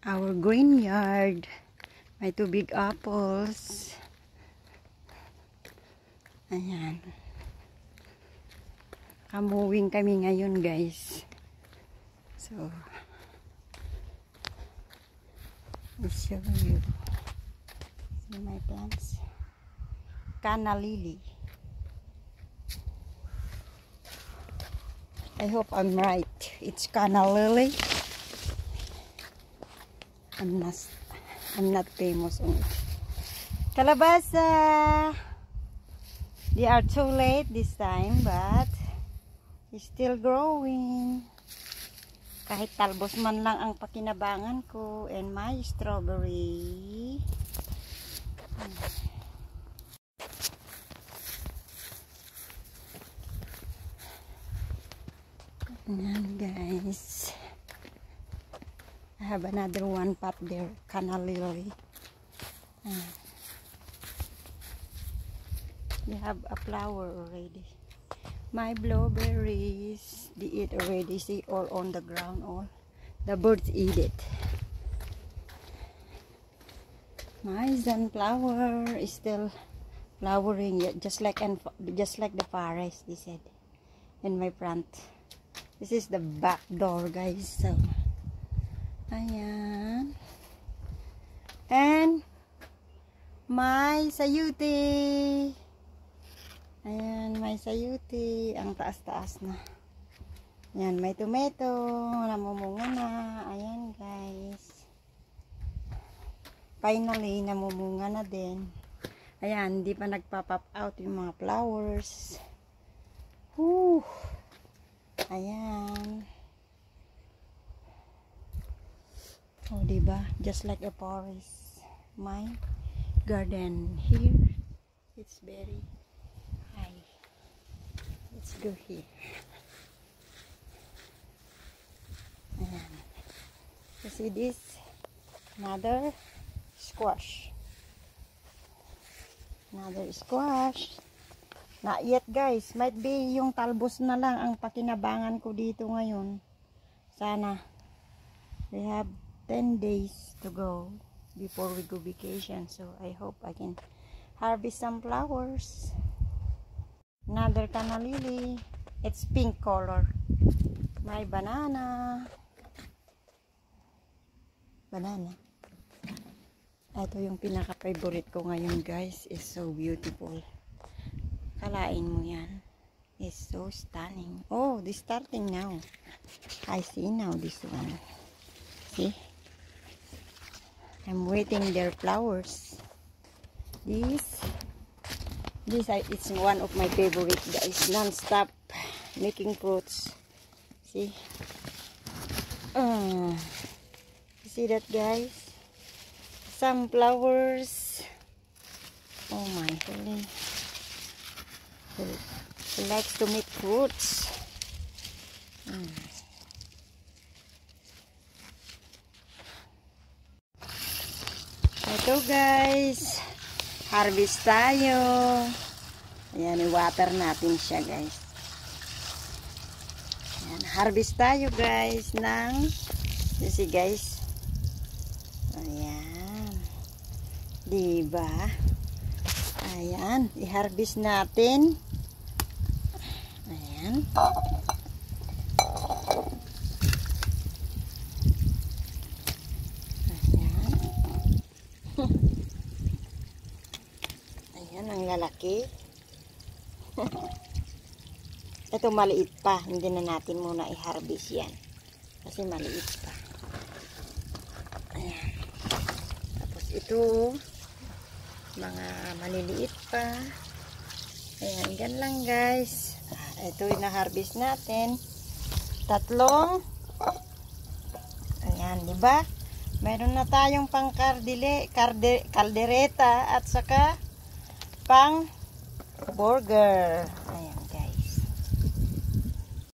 our green yard. May 2 big apples. Ayan. Kamuwing kami ngayon, guys. So, I'll show you. See my plants. Canna lily. I hope I'm right. It's canna lily. I'm not famous on it. Kalabasa. They are too late this time, but it's still growing. Kahit talbos man lang ang pakinabangan ko, and my strawberry. Ayan, guys. I have another one pot there, canna lily. They have a flower already. My blueberries, they eat already. See, all on the ground. All the birds eat it. My sunflower is still flowering yet, just like the forest. They said in my front. This is the back door, guys. So, ayan. And my sayuti. Ayan, may sayuti. Ang taas-taas na. Ayan, may tomato. Namumunga na. Ayan, guys. Finally, namumunga na din. Ayan, hindi pa nagpa-pop out yung mga flowers. Whew. Ayan. Oh, diba? Just like a forest. My garden here. It's very high. Let's go here. Ayan. You see this? Another squash. Another squash. Not yet, guys. Might be yung talbos na lang ang pakinabangan ko dito ngayon. Sana. We have 10 days to go before we go vacation. So, I hope I can harvest some flowers. Another canna lily. It's pink color. My banana. Banana. Ito yung pinaka-favorite ko ngayon, guys. It's so beautiful. Kalain mo yan. It's so stunning. Oh, this starting now. I see now this one. See? I'm waiting their flowers. This it's one of my favorite, guys. Non-stop making fruits. See? You see that, guys? Some flowers. Oh my holy. He likes to make fruits. Ito, guys. Harvest tayo. Ayan, i-water natin siya, guys. Ayan, harvest tayo, guys, ng, you see, guys. Ayan. Diba? Ayan, i-harvest natin. Ayan. Ayan. Ayan, ang lalaki. Ito maliit pa. Hindi na natin muna i-harvest yan. Kasi maliit pa. Ayan. Tapos ito, mga maliliit pa. Ayan, gan lang, guys. Ito yung na-harvest natin. 3. Ayan, diba? Meron na tayong pang kaldereta at saka pang burger.